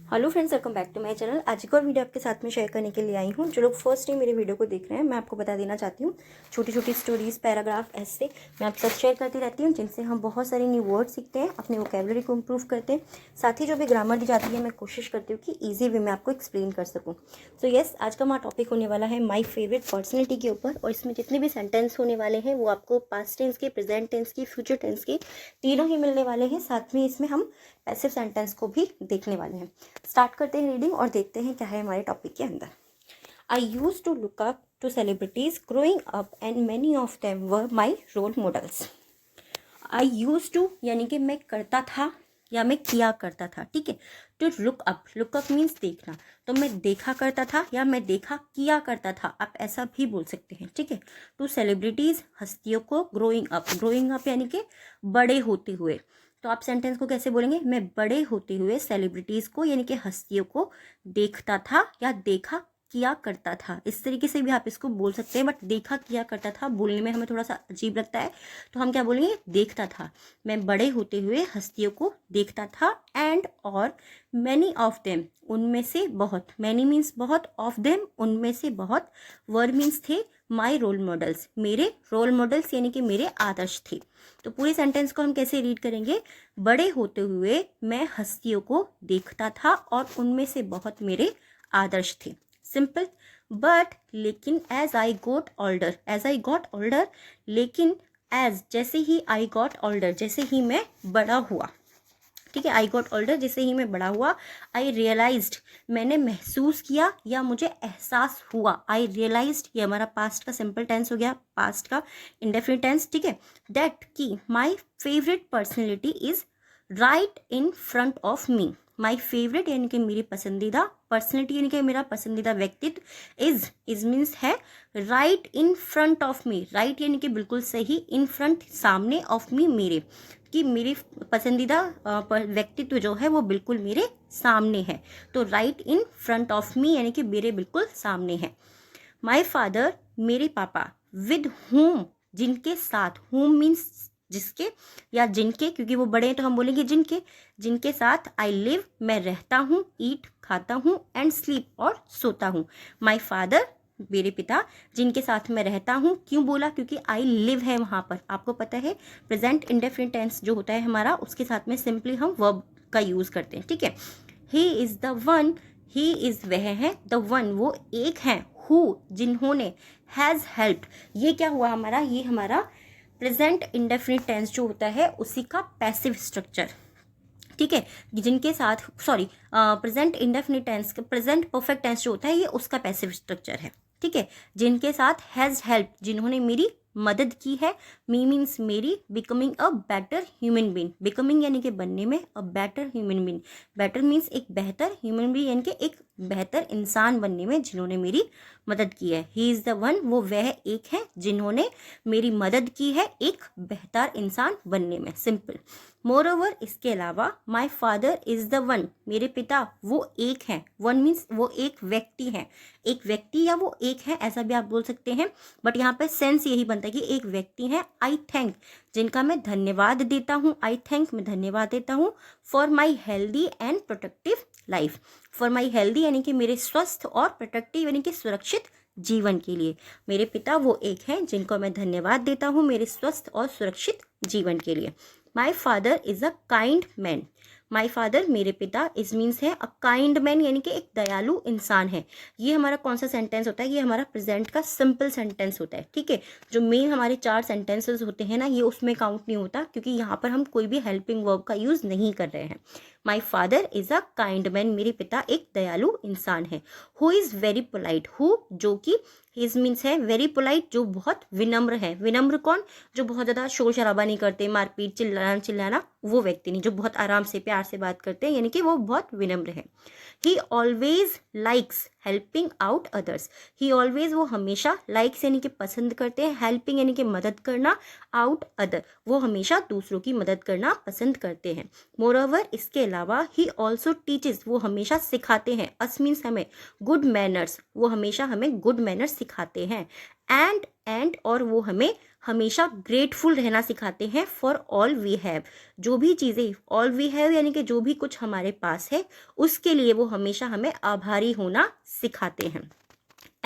Hello friends, welcome back to my channel. आज एक और वीडियो आपके साथ में शेयर करने के लिए आई हूँ। जो लोग फर्स्ट टाइम मेरे वीडियो को देख रहे हैं, मैं आपको बता देना चाहती हूँ, छोटी छोटी स्टोरीज, पैराग्राफ, ऐसे मैं आपके साथ शेयर करती रहती हूँ, जिनसे हम बहुत सारे न्यू वर्ड सीखते हैं, अपने वोकेबलरी को इम्प्रूव करते हैं। साथ ही जो भी ग्रामर दी जाती है, मैं कोशिश करती हूँ कि ईजी वे में आपको एक्सप्लेन कर सकूँ। सो यस, आज का हमारा टॉपिक होने वाला है माई फेवरेट पर्सनैलिटी के ऊपर। और इसमें जितने भी सेंटेंस होने वाले हैं वो आपको पास्ट टेंस के, प्रेजेंट टेंस के, फ्यूचर टेंस के तीनों ही मिलने वाले हैं। साथ में इसमें हम पैसिव सेंटेंस को भी देखने वाले हैं। स्टार्ट करते हैं रीडिंग और देखते हैं क्या है हमारे टॉपिक के अंदर। I used to look up to celebrities growing up and many of them were my role models. I used to यानी कि मैं करता था या मैं किया करता था, ठीक है। टू लुक अप मीन्स देखना, तो मैं देखा करता था या मैं देखा किया करता था, आप ऐसा भी बोल सकते हैं, ठीक है। टू सेलिब्रिटीज, हस्तियों को, ग्रोइंग अप यानी कि बड़े होते हुए। तो आप सेंटेंस को कैसे बोलेंगे? मैं बड़े होते हुए सेलिब्रिटीज को यानी कि हस्तियों को देखता था या देखा किया करता था। इस तरीके से भी आप इसको बोल सकते हैं, बट देखा किया करता था बोलने में हमें थोड़ा सा अजीब लगता है, तो हम क्या बोलेंगे? देखता था। मैं बड़े होते हुए हस्तियों को देखता था। एंड और मैनी ऑफ देम, उनमें से बहुत, मैनी मीन्स बहुत, ऑफ देम उनमें से बहुत, वर मीन्स थे, माई रोल मॉडल्स मेरे रोल मॉडल्स यानी कि मेरे आदर्श थे। तो पूरे सेंटेंस को हम कैसे रीड करेंगे? बड़े होते हुए मैं हस्तियों को देखता था और उनमें से बहुत मेरे आदर्श थे। सिंपल। बट लेकिन एज आई गॉट ओल्डर, लेकिन एज जैसे ही, आई गॉट ओल्डर जैसे ही मैं बड़ा हुआ, ठीक है। आई गॉट ओल्डर जैसे ही मैं बड़ा हुआ। आई रियलाइज्ड मैंने महसूस किया या मुझे एहसास हुआ। आई रियलाइज्ड ये हमारा पास्ट का सिंपल टेंस हो गया, पास्ट का इंडेफिनिट टेंस, ठीक है। दैट की my favourite personality is right in front of me. My favourite यानी कि मेरी पसंदीदा, पर्सनैलिटी यानी कि मेरा पसंदीदा व्यक्तित्व, इज मीन्स है, right in front of me, right यानी कि बिल्कुल सही, इन फ्रंट सामने, ऑफ मी मेरे, कि मेरी पसंदीदा व्यक्तित्व जो है वो बिल्कुल मेरे सामने है। तो right in front of me यानी कि मेरे बिल्कुल सामने है। माई फादर मेरे पापा, विद हुम जिनके साथ, हुम मीन्स जिसके या जिनके, क्योंकि वो बड़े हैं तो हम बोलेंगे जिनके, जिनके साथ आई लिव मैं रहता हूँ, ईट खाता हूँ, एंड स्लीप और सोता हूँ। माई फादर मेरे पिता जिनके साथ मैं रहता हूँ। क्यों बोला? क्योंकि आई लिव है वहाँ पर। आपको पता है प्रेजेंट इंडेफिनिट टेंस जो होता है हमारा, उसके साथ में सिंपली हम वर्ब का यूज करते हैं, ठीक है। He is the one, he is वह है, द वन वो एक है, हु जिन्होंने, हैज हेल्प्ड ये क्या हुआ हमारा? ये हमारा प्रेजेंट इंडेफिनिट टेंस जो होता है उसी का पैसिव स्ट्रक्चर, ठीक है। जिनके साथ, sorry, present indefinite tense, present perfect tense जो होता है ये उसका पैसिव स्ट्रक्चर है, ठीक है। जिनके साथ हैज हेल्प जिन्होंने मेरी मदद की है। मी मीन्स मेरी, becoming a better human being, becoming यानी कि बनने में, a better human being, better means एक बेहतर, ह्यूमन बीइंग यानी कि एक बेहतर इंसान बनने में जिन्होंने मेरी मदद की है। ही इज़ द वन वो वह एक है जिन्होंने मेरी मदद की है एक बेहतर इंसान बनने में। सिंपल। मोर ओवर इसके अलावा, my father is the one मेरे पिता वो एक हैं। वन मीन्स वो एक व्यक्ति है, एक व्यक्ति या वो एक है ऐसा भी आप बोल सकते हैं, बट यहाँ पे सेंस यही बनता है कि एक व्यक्ति है। आई थैंक जिनका मैं धन्यवाद देता हूँ, आई थैंक मैं धन्यवाद देता हूँ, for my healthy and protective life. For my healthy यानी कि मेरे स्वस्थ और प्रोटेक्टिव यानी कि सुरक्षित जीवन के लिए मेरे पिता वो एक हैं जिनको मैं धन्यवाद देता हूँ मेरे स्वस्थ और सुरक्षित जीवन के लिए। My father is a kind man, my father मेरे पिता, इज मीन्स है अ काइंड मैन यानी कि एक दयालु इंसान है। ये हमारा कौन सा सेंटेंस होता है? ये हमारा प्रेजेंट का सिंपल सेंटेंस होता है, ठीक है। जो मेन हमारे 4 सेंटेंसेस होते हैं ना, ये उसमें काउंट नहीं होता, क्योंकि यहाँ पर हम कोई भी हेल्पिंग वर्ब का यूज नहीं कर रहे हैं। My father is a kind man मेरे पिता एक दयालु इंसान है। Who is very polite, who जो कि, हिज मीन्स है वेरी पोलाइट जो बहुत विनम्र है। विनम्र कौन? जो बहुत ज़्यादा शोर शराबा नहीं करते, मारपीट चिल्लाना वो व्यक्ति नहीं, जो बहुत आराम से प्यार से बात करते हैं, यानी कि वो बहुत विनम्र है। ही always likes helping out others, ही ऑलवेज वो हमेशा, लाइक्स यानी कि पसंद करते हैं, हेल्पिंग यानी कि मदद करना, आउट अदर वो हमेशा दूसरों की मदद करना पसंद करते हैं। मोर ओवर इसके अलावा ही ऑल्सो टीचेस, वो हमेशा सिखाते हैं, अस मीन्स हमें, गुड मैनर्स, वो हमेशा हमें गुड मैनर्स सिखाते हैं, एंड और वो हमें हमेशा ग्रेटफुल रहना सिखाते हैं फॉर ऑल वी हैव, जो भी चीज़ें, ऑल वी हैव यानी कि जो भी कुछ हमारे पास है उसके लिए वो हमेशा हमें आभारी होना सिखाते हैं।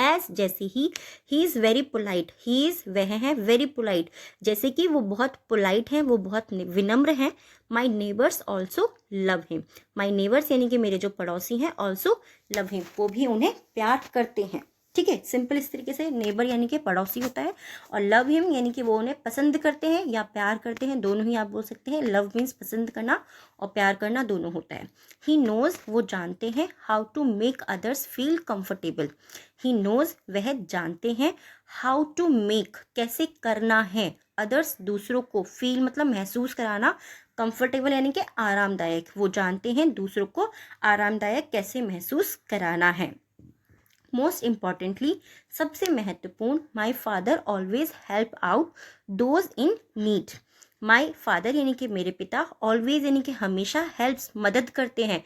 एज जैसे he is very polite, he is वह है वेरी पोलाइट, जैसे कि वो बहुत पोलाइट हैं, वो बहुत विनम्र हैं। माई नेबर्स ऑल्सो लव हिम, माई नेबर्स यानी कि मेरे जो पड़ोसी हैं, ऑल्सो लव हिम, वो भी उन्हें प्यार करते हैं। ठीक है, सिंपल इस तरीके से नेबर यानी कि पड़ोसी होता है, और लव हिम यानी कि वो उन्हें पसंद करते हैं या प्यार करते हैं, दोनों ही आप बोल सकते हैं। लव मीन्स पसंद करना और प्यार करना दोनों होता है। ही नोज, वो जानते हैं, how to make others feel comfortable, he knows, वह जानते हैं, हाउ टू मेक, कैसे करना है, अदर्स, दूसरों को, फील मतलब महसूस कराना, कंफर्टेबल यानी कि आरामदायक, वो जानते हैं दूसरों को आरामदायक कैसे महसूस कराना है। मोस्ट इम्पॉर्टेंटली, सबसे महत्वपूर्ण, my father always help out those in need, my father यानी कि मेरे पिता, ऑलवेज यानी कि हमेशा, हेल्प्स मदद करते हैं,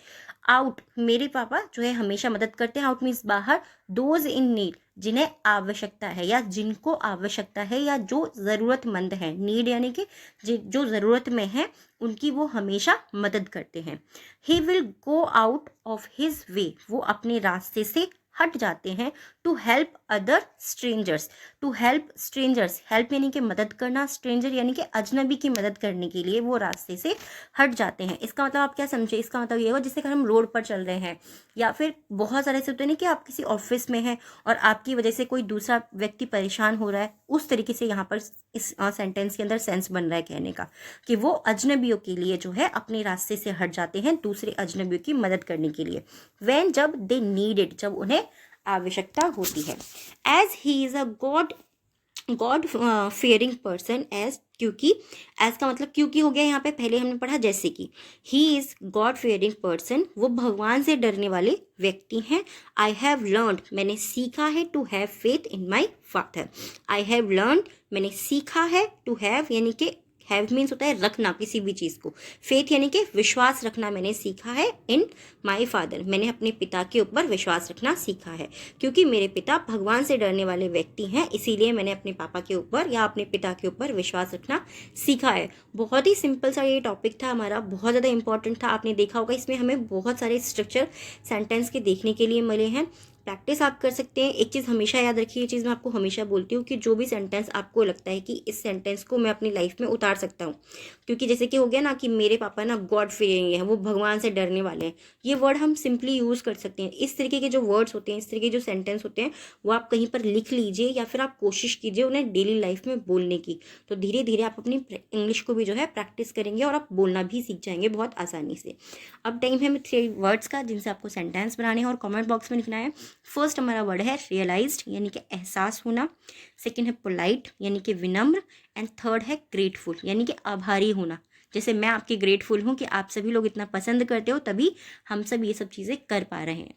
आउट मेरे पापा जो है हमेशा मदद करते हैं, आउट मीन्स बाहर, दोज इन नीड जिन्हें आवश्यकता है या जिनको आवश्यकता है या जो ज़रूरतमंद है, नीड यानी कि जो ज़रूरत में है उनकी वो हमेशा मदद करते हैं। He will go out of his way, वो अपने रास्ते से हट जाते हैं, to help other strangers, to help strangers, help यानी कि मदद करना, स्ट्रेंजर यानी कि अजनबी की मदद करने के लिए वो रास्ते से हट जाते हैं। इसका मतलब आप क्या समझे, इसका मतलब ये होगा जैसे कि हम रोड पर चल रहे हैं या फिर बहुत सारे ऐसे होते हैं ना कि आप किसी ऑफिस में हैं और आपकी वजह से कोई दूसरा व्यक्ति परेशान हो रहा है, उस तरीके से यहाँ पर इस सेंटेंस के अंदर सेंस बन रहा है कहने का कि वो अजनबियों के लिए जो है अपने रास्ते से हट जाते हैं दूसरे अजनबियों की मदद करने के लिए। व्हेन, जब, दे नीड इट, जब उन्हें आवश्यकता होती है। As he is a god fearing person, as, क्योंकि, एज का मतलब क्योंकि हो गया यहाँ पे, पहले हमने पढ़ा जैसे कि, he is god fearing person, वो भगवान से डरने वाले व्यक्ति हैं। आई हैव लर्नड, मैंने सीखा है, to have faith in my father, I have learned, मैंने सीखा है, टू हैव यानी कि हैव मीन्स होता है रखना किसी भी चीज़ को, फेथ यानी कि विश्वास रखना मैंने सीखा है, इन माई फादर, मैंने अपने पिता के ऊपर विश्वास रखना सीखा है, क्योंकि मेरे पिता भगवान से डरने वाले व्यक्ति हैं, इसीलिए मैंने अपने पापा के ऊपर या अपने पिता के ऊपर विश्वास रखना सीखा है। बहुत ही सिंपल सा ये टॉपिक था हमारा, बहुत ज़्यादा इंपॉर्टेंट था, आपने देखा होगा इसमें हमें बहुत सारे स्ट्रक्चर सेंटेंस के देखने के लिए मिले हैं। प्रैक्टिस आप कर सकते हैं। एक चीज़ हमेशा याद रखिए, ये चीज़ मैं आपको हमेशा बोलती हूँ कि जो भी सेंटेंस आपको लगता है कि इस सेंटेंस को मैं अपनी लाइफ में उतार सकता हूँ, क्योंकि जैसे कि हो गया ना कि मेरे पापा ना गॉड फियरिंग है, वो भगवान से डरने वाले हैं, ये वर्ड हम सिंपली यूज़ कर सकते हैं। इस तरीके के जो वर्ड्स होते हैं, इस तरीके के जो सेंटेंस होते हैं, वो आप कहीं पर लिख लीजिए या फिर आप कोशिश कीजिए उन्हें डेली लाइफ में बोलने की, तो धीरे धीरे आप अपनी इंग्लिश को भी जो है प्रैक्टिस करेंगे और आप बोलना भी सीख जाएंगे बहुत आसानी से। अब टाइम है 3 वर्ड्स का जिनसे आपको सेंटेंस बनाने हैं और कमेंट बॉक्स में लिखना है। फर्स्ट हमारा वर्ड है रियलाइज्ड यानी कि एहसास होना, सेकंड है पोलाइट यानी कि विनम्र, एंड थर्ड है ग्रेटफुल यानी कि आभारी होना। जैसे मैं आपकी ग्रेटफुल हूँ कि आप सभी लोग इतना पसंद करते हो, तभी हम सब ये सब चीज़ें कर पा रहे हैं।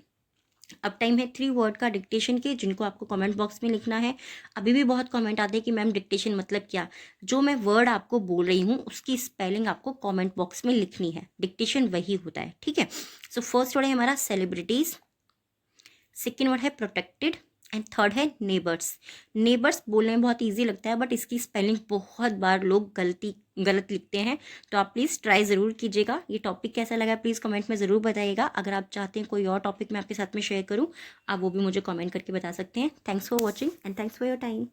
अब टाइम है 3 वर्ड का डिक्टेशन के, जिनको आपको कमेंट बॉक्स में लिखना है। अभी भी बहुत कमेंट आते हैं कि मैम डिक्टेशन मतलब क्या, जो मैं वर्ड आपको बोल रही हूँ उसकी स्पेलिंग आपको कमेंट बॉक्स में लिखनी है, डिक्टेशन वही होता है, ठीक है। सो फर्स्ट वर्ड है हमारा सेलिब्रिटीज़, सेकेंड वर्ड है प्रोटेक्टेड, एंड थर्ड है नेबर्स। नेबर्स बोलने में बहुत इजी लगता है बट इसकी स्पेलिंग बहुत बार लोग गलत लिखते हैं, तो आप प्लीज़ ट्राई ज़रूर कीजिएगा। ये टॉपिक कैसा लगा प्लीज़ कमेंट में ज़रूर बताइएगा। अगर आप चाहते हैं कोई और टॉपिक मैं आपके साथ में शेयर करूँ, आप वो भी मुझे कमेंट करके बता सकते हैं। Thanks for watching and thanks for your time.